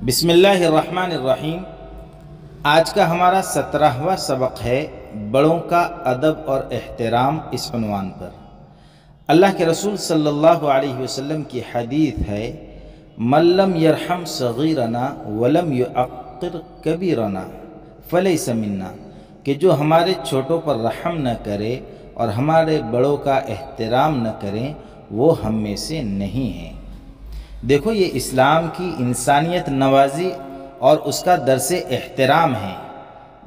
بسم اللہ الرحمن الرحیم۔ آج کا ہمارا 17واں سبق ہے بڑوں کا ادب اور احترام، اس عنوان پر۔ اللہ کے رسول صلی اللہ علیہ وسلم کی حدیث ہے، من لم یرحم صغیرنا ولم یعقر کبیرنا فلیس منا، کہ جو ہمارے چھوٹوں پر رحم نہ کرے اور ہمارے بڑوں کا احترام نہ کریں وہ ہم میں سے نہیں ہیں۔ دیکھو، یہ اسلام کی انسانیت نوازی اور اس کا درس احترام ہے،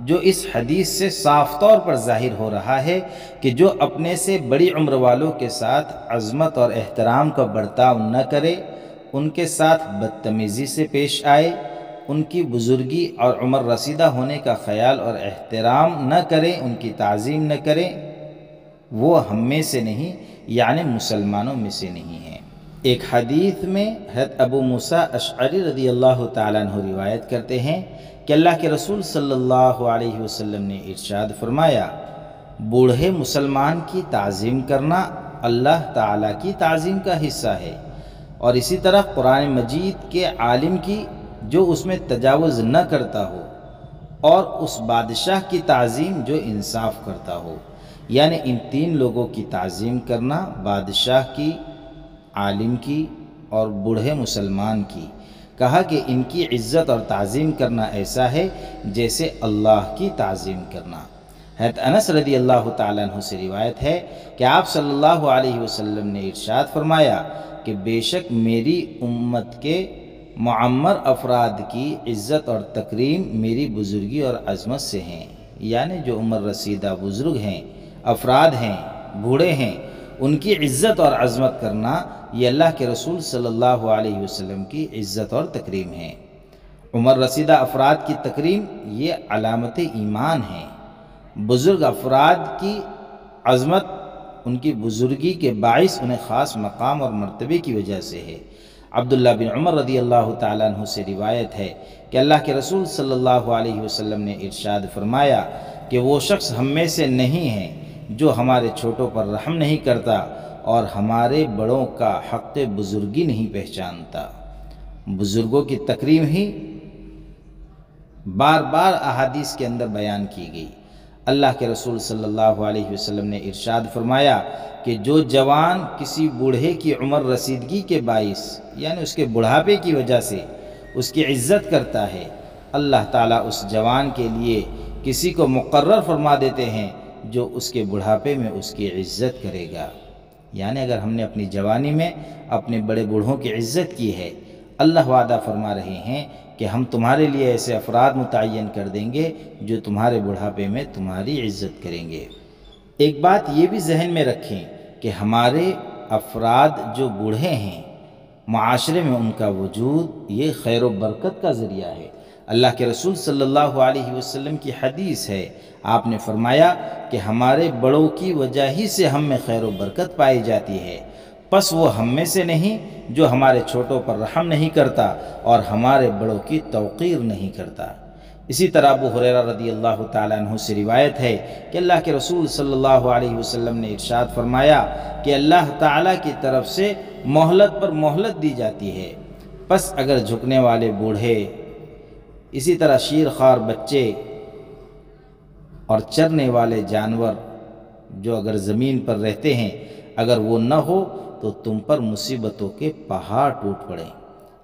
جو اس حدیث سے صاف طور پر ظاہر ہو رہا ہے کہ جو اپنے سے بڑی عمر والوں کے ساتھ عظمت اور احترام کا برتاؤ نہ کرے، ان کے ساتھ بدتمیزی سے پیش آئے، ان کی بزرگی اور عمر رسیدہ ہونے کا خیال اور احترام نہ کرے، ان کی تعظیم نہ کرے، وہ ہم میں سے نہیں، یعنی مسلمانوں میں سے نہیں ہے۔ ایک حدیث میں حضرت ابو موسیٰ اشعری رضی اللہ تعالیٰ عنہ روایت کرتے ہیں کہ اللہ کے رسول صلی اللہ علیہ وسلم نے ارشاد فرمایا، بوڑھے مسلمان کی تعظیم کرنا اللہ تعالیٰ کی تعظیم کا حصہ ہے، اور اسی طرح قرآن مجید کے عالم کی جو اس میں تجاوز نہ کرتا ہو، اور اس بادشاہ کی تعظیم جو انصاف کرتا ہو۔ یعنی ان تین لوگوں کی تعظیم کرنا، بادشاہ کی، عالم کی اور بوڑھے مسلمان کی۔ کہا کہ ان کی عزت اور تعظیم کرنا ایسا ہے جیسے اللہ کی تعظیم کرنا۔ حضرت انس رضی اللہ تعالیٰ عنہ سے روایت ہے کہ آپ صلی اللہ علیہ وسلم نے ارشاد فرمایا کہ بے شک میری امت کے معمر افراد کی عزت اور تکریم میری بزرگی اور عظمت سے ہیں، یعنی جو عمر رسیدہ بزرگ ہیں، افراد ہیں، بوڑھے ہیں، ان کی عزت اور عظمت کرنا یہ اللہ کے رسول صلی اللہ علیہ وسلم کی عزت اور تکریم ہے۔ عمر رسیدہ افراد کی تکریم یہ علامت ایمان ہے۔ بزرگ افراد کی عظمت ان کی بزرگی کے باعث انہیں خاص مقام اور مرتبے کی وجہ سے ہے۔ عبداللہ بن عمر رضی اللہ تعالیٰ عنہ سے روایت ہے کہ اللہ کے رسول صلی اللہ علیہ وسلم نے ارشاد فرمایا کہ وہ شخص ہم میں سے نہیں ہے جو ہمارے چھوٹوں پر رحم نہیں کرتا اور ہمارے بڑوں کا حق بزرگی نہیں پہچانتا۔ بزرگوں کی تکریم ہی بار بار احادیث کے اندر بیان کی گئی۔ اللہ کے رسول صلی اللہ علیہ وسلم نے ارشاد فرمایا کہ جو جوان کسی بوڑھے کی عمر رسیدگی کے باعث، یعنی اس کے بڑھاپے کی وجہ سے اس کی عزت کرتا ہے، اللہ تعالیٰ اس جوان کے لیے کسی کو مقرر فرما دیتے ہیں جو اس کے بڑھاپے میں اس کی عزت کرے گا۔ یعنی اگر ہم نے اپنی جوانی میں اپنے بڑے بوڑھوں کی عزت کی ہے، اللہ وعدہ فرما رہے ہیں کہ ہم تمہارے لیے ایسے افراد متعین کر دیں گے جو تمہارے بڑھاپے میں تمہاری عزت کریں گے۔ ایک بات یہ بھی ذہن میں رکھیں کہ ہمارے افراد جو بوڑھے ہیں، معاشرے میں ان کا وجود یہ خیر و برکت کا ذریعہ ہے۔ اللہ کے رسول صلی اللہ علیہ وسلم کی حدیث ہے، آپ نے فرمایا کہ ہمارے بڑوں کی وجہ ہی سے ہم میں خیر و برکت پائی جاتی ہے، پس وہ ہم میں سے نہیں جو ہمارے چھوٹوں پر رحم نہیں کرتا اور ہمارے بڑوں کی توقیر نہیں کرتا۔ اسی طرح ابو ہریرہ رضی اللہ تعالیٰ عنہ سے روایت ہے کہ اللہ کے رسول صلی اللہ علیہ وسلم نے ارشاد فرمایا کہ اللہ تعالیٰ کی طرف سے مہلت پر مہلت دی جاتی ہے، پس اگر جھکنے والے بوڑھے، اسی طرح شیرخوار بچے اور چرنے والے جانور جو اگر زمین پر رہتے ہیں، اگر وہ نہ ہو تو تم پر مصیبتوں کے پہاڑ ٹوٹ پڑیں۔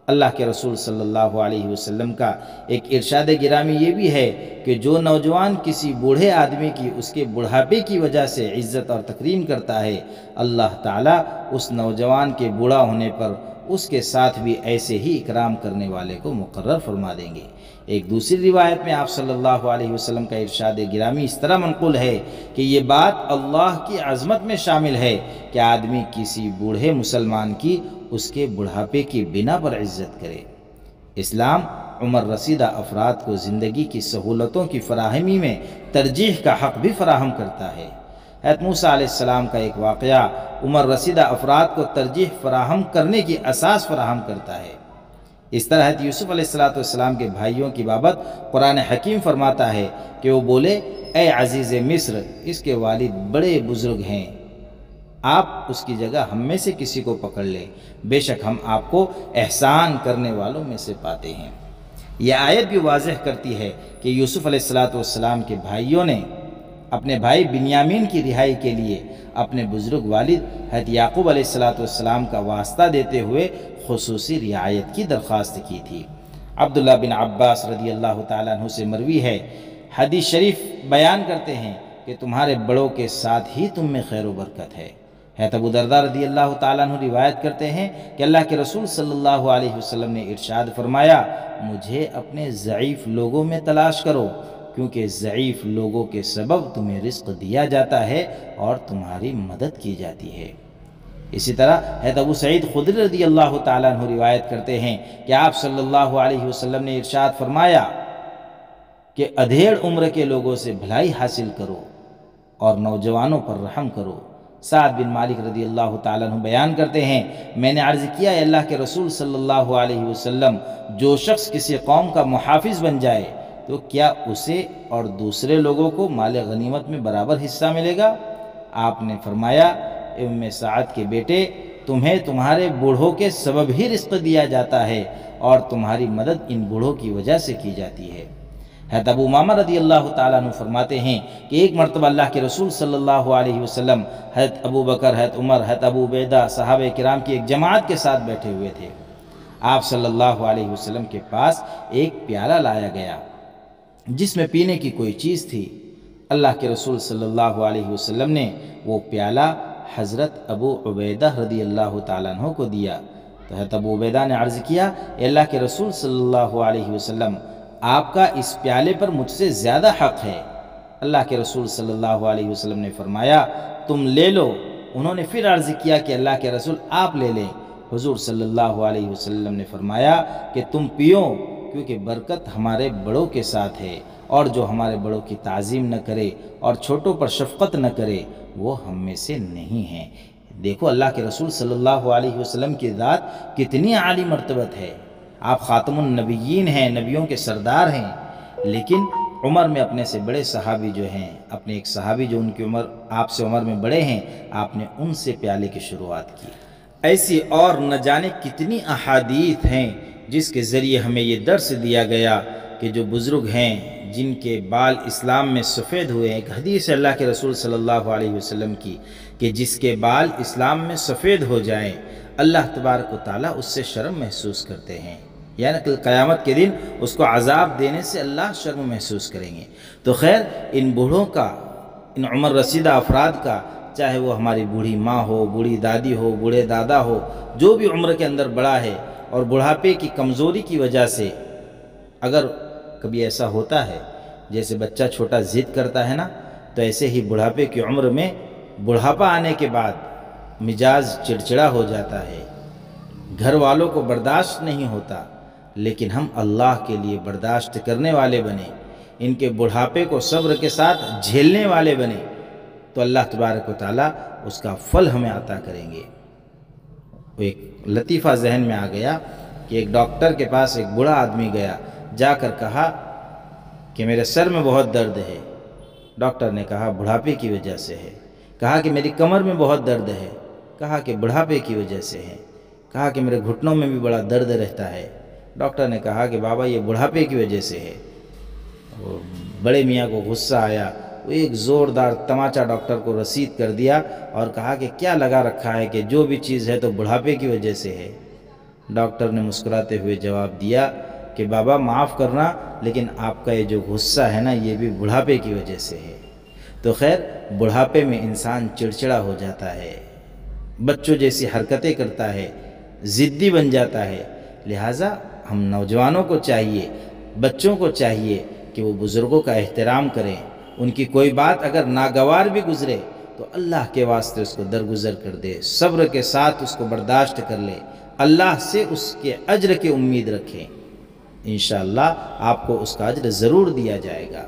اللہ کے رسول صلی اللہ علیہ وسلم کا ایک ارشاد گرامی یہ بھی ہے کہ جو نوجوان کسی بوڑھے آدمی کی اس کے بڑھاپے کی وجہ سے عزت اور تکریم کرتا ہے، اللہ تعالیٰ اس نوجوان کے بوڑھا ہونے پر اس کے ساتھ بھی ایسے ہی اکرام کرنے والے کو مقرر فرما دیں گے۔ ایک دوسری روایت میں آپ صلی اللہ علیہ وسلم کا ارشاد گرامی اس طرح منقول ہے کہ یہ بات اللہ کی عظمت میں شامل ہے کہ آدمی کسی بوڑھے مسلمان کی اس کے بڑھاپے کی بنا پر عزت کرے۔ اسلام عمر رسیدہ افراد کو زندگی کی سہولتوں کی فراہمی میں ترجیح کا حق بھی فراہم کرتا ہے۔ حضرت موسیٰ علیہ السلام کا ایک واقعہ عمر رسیدہ افراد کو ترجیح فراہم کرنے کی اساس فراہم کرتا ہے۔ اس طرح حضرت یوسف علیہ السلام کے بھائیوں کی بابت قرآن حکیم فرماتا ہے کہ وہ بولے، اے عزیز مصر، اس کے والد بڑے بزرگ ہیں، آپ اس کی جگہ ہم میں سے کسی کو پکڑ لیں، بے شک ہم آپ کو احسان کرنے والوں میں سے پاتے ہیں۔ یہ آیت بھی واضح کرتی ہے کہ یوسف علیہ السلام کے بھائیوں نے اپنے بھائی بنیامین کی رہائی کے لیے اپنے بزرگ والد حضرت یعقوب علیہ السلام کا واسطہ دیتے ہوئے خصوصی رعایت کی درخواست کی تھی۔ عبداللہ بن عباس رضی اللہ تعالیٰ عنہ سے مروی ہے، حدیث شریف بیان کرتے ہیں کہ تمہارے بڑوں کے ساتھ ہی تم میں خیر و برکت ہے۔ حضرت ابو درداء رضی اللہ تعالیٰ عنہ روایت کرتے ہیں کہ اللہ کے رسول صلی اللہ علیہ وسلم نے ارشاد فرمایا، مجھے اپنے ضعیف لوگوں میں تلاش کرو، کیونکہ ضعیف لوگوں کے سبب تمہیں رزق دیا جاتا ہے اور تمہاری مدد کی جاتی ہے۔ اسی طرح حضرت ابو سعید خدری رضی اللہ تعالیٰ عنہ روایت کرتے ہیں کہ آپ صلی اللہ علیہ وسلم نے ارشاد فرمایا کہ ادھیڑ عمر کے لوگوں سے بھلائی حاصل کرو اور نوجوانوں پر رحم کرو۔ سعد بن مالک رضی اللہ تعالیٰ عنہ بیان کرتے ہیں، میں نے عرض کیا ہے اللہ کے رسول صلی اللہ علیہ وسلم، جو شخص کسی قوم کا محافظ بن جائے تو کیا اسے اور دوسرے لوگوں کو مال غنیمت میں برابر حصہ ملے گا؟ آپ نے فرمایا، اے ام سعد کے بیٹے، تمہیں تمہارے بوڑھوں کے سبب ہی رزق دیا جاتا ہے اور تمہاری مدد ان بوڑھوں کی وجہ سے کی جاتی ہے۔ حضرت ابو امامہ رضی اللہ تعالیٰ عنہ فرماتے ہیں کہ ایک مرتبہ اللہ کے رسول صلی اللہ علیہ وسلم حضرت ابو بکر، حضرت عمر، حضرت ابو عبیدہ، صحابہ کرام کی ایک جماعت کے ساتھ بیٹھے ہوئے تھے۔ آپ صلی اللہ علیہ وسلم کے پاس ایک پیالہ لایا گیا جس میں پینے کی کوئی چیز تھی۔ اللہ کے رسول صلی اللہ علیہ وسلم نے وہ پیالہ حضرت ابو عبیدہ رضی اللہ تعالیٰ عنہ کو دیا تو حضرت ابو عبیدہ نے عرض کیا، اے اللہ کے رسول صلی اللہ علیہ وسلم، آپ کا اس پیالے پر مجھ سے زیادہ حق ہے۔ اللہ کے رسول صلی اللہ علیہ وسلم نے فرمایا، تم لے لو۔ انہوں نے پھر عرض کیا کہ اللہ کے رسول آپ لے لیں۔ حضور صلی اللہ علیہ وسلم نے فرمایا کہ تم پیو، کیونکہ برکت ہمارے بڑوں کے ساتھ ہے، اور جو ہمارے بڑوں کی تعظیم نہ کرے اور چھوٹوں پر شفقت نہ کرے وہ ہم میں سے نہیں ہیں۔ دیکھو اللہ کے رسول صلی اللہ علیہ وسلم کی ذات کتنی عالی مرتبت ہے۔ آپ خاتم النبیین ہیں، نبیوں کے سردار ہیں، لیکن عمر میں اپنے سے بڑے صحابی جو ہیں، اپنے ایک صحابی جو ان کی عمر آپ سے عمر میں بڑے ہیں، آپ نے ان سے پیالے کی شروعات کی۔ ایسی اور نہ جانے کتنی احادیث ہیں جس کے ذریعے ہمیں یہ درس دیا گیا کہ جو بزرگ ہیں جن کے بال اسلام میں سفید ہوئے ہیں۔ ایک حدیث ہے اللہ کے رسول صلی اللہ علیہ وسلم کی کہ جس کے بال اسلام میں سفید ہو جائیں اللہ تبارک و تعالیٰ اس سے شرم محسوس کرتے ہیں، یعنی کہ قیامت کے دن اس کو عذاب دینے سے اللہ شرم محسوس کریں گے۔ تو خیر، ان بوڑھوں کا، ان عمر رسیدہ افراد کا، چاہے وہ ہماری بوڑھی ماں ہو، بوڑھی دادی ہو، بوڑھے دادا ہو، جو بھی عمر کے اندر بڑا ہے اور بڑھاپے کی کمزوری کی وجہ سے اگر کبھی ایسا ہوتا ہے، جیسے بچہ چھوٹا ضد کرتا ہے نا، تو ایسے ہی بڑھاپے کی عمر میں بڑھاپا آنے کے بعد مزاج چڑچڑا ہو جاتا ہے، گھر والوں کو برداشت نہیں ہوتا، لیکن ہم اللہ کے لیے برداشت کرنے والے بنے، ان کے بڑھاپے کو صبر کے ساتھ جھیلنے والے بنے، تو اللہ تبارک و تعالیٰ اس کا پھل ہمیں عطا کریں گے۔ وہ ایک لطیفہ ذہن میں آ گیا کہ ایک ڈاکٹر کے پاس ایک بوڑھا آدمی گیا، جا کر کہا کہ میرے سر میں بہت درد ہے۔ ڈاکٹر نے کہا بڑھاپے کی وجہ سے ہے۔ کہا کہ میری کمر میں بہت درد ہے۔ کہا کہ بڑھاپے کی وجہ سے ہے۔ کہا کہ میرے گھٹنوں میں بھی بڑا درد رہتا ہے۔ ڈاکٹر نے کہا کہ بابا یہ بڑھاپے کی وجہ سے ہے۔ بڑے میاں کو غصہ آیا، وہ ایک زوردار تماچا ڈاکٹر کو رسید کر دیا اور کہا کہ کیا لگا رکھا ہے کہ جو بھی چیز ہے تو بڑھاپے کی وجہ سے ہے۔ ڈاکٹر نے مسکراتے ہوئے جواب دیا کہ بابا معاف کرنا، لیکن آپ کا یہ جو غصہ ہے نا، یہ بھی بڑھاپے کی وجہ سے ہے۔ تو خیر، بڑھاپے میں انسان چڑچڑا ہو جاتا ہے، بچوں جیسی حرکتیں کرتا ہے، ضدی بن جاتا ہے۔ لہٰذا ہم نوجوانوں کو چاہیے، بچوں کو چاہیے کہ وہ بزرگوں کا احترام کریں، ان کی کوئی بات اگر ناگوار بھی گزرے تو اللہ کے واسطے اس کو درگزر کر دے، صبر کے ساتھ اس کو برداشت کر لے، اللہ سے اس کے اجر کی امید رکھیں، انشاءاللہ آپ کو اس کا اجر ضرور دیا جائے گا۔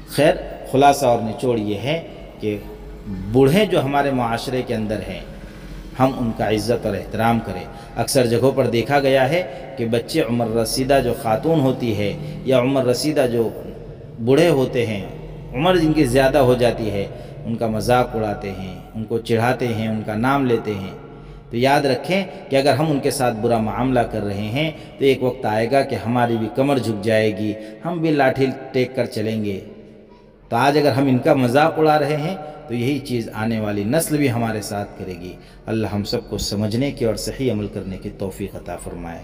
خیر، خلاصہ اور نچوڑ یہ ہے کہ بوڑھے جو ہمارے معاشرے کے اندر ہیں، ہم ان کا عزت اور احترام کریں۔ اکثر جگہوں پر دیکھا گیا ہے کہ بچے عمر رسیدہ جو خاتون ہوتی ہے یا عمر رسیدہ جو بوڑھے ہوتے ہیں، عمر جن کی زیادہ ہو جاتی ہے، ان کا مذاق اڑاتے ہیں، ان کو چڑھاتے ہیں، ان کا نام لیتے ہیں۔ تو یاد رکھیں کہ اگر ہم ان کے ساتھ برا معاملہ کر رہے ہیں تو ایک وقت آئے گا کہ ہماری بھی کمر جھک جائے گی، ہم بھی لاٹھی ٹیک کر چلیں گے۔ تو آج اگر ہم ان کا مذاق اڑا رہے ہیں تو یہی چیز آنے والی نسل بھی ہمارے ساتھ کرے گی۔ اللہ ہم سب کو سمجھنے کی اور صحیح عمل کرنے کی توفیق عطا فرمائے۔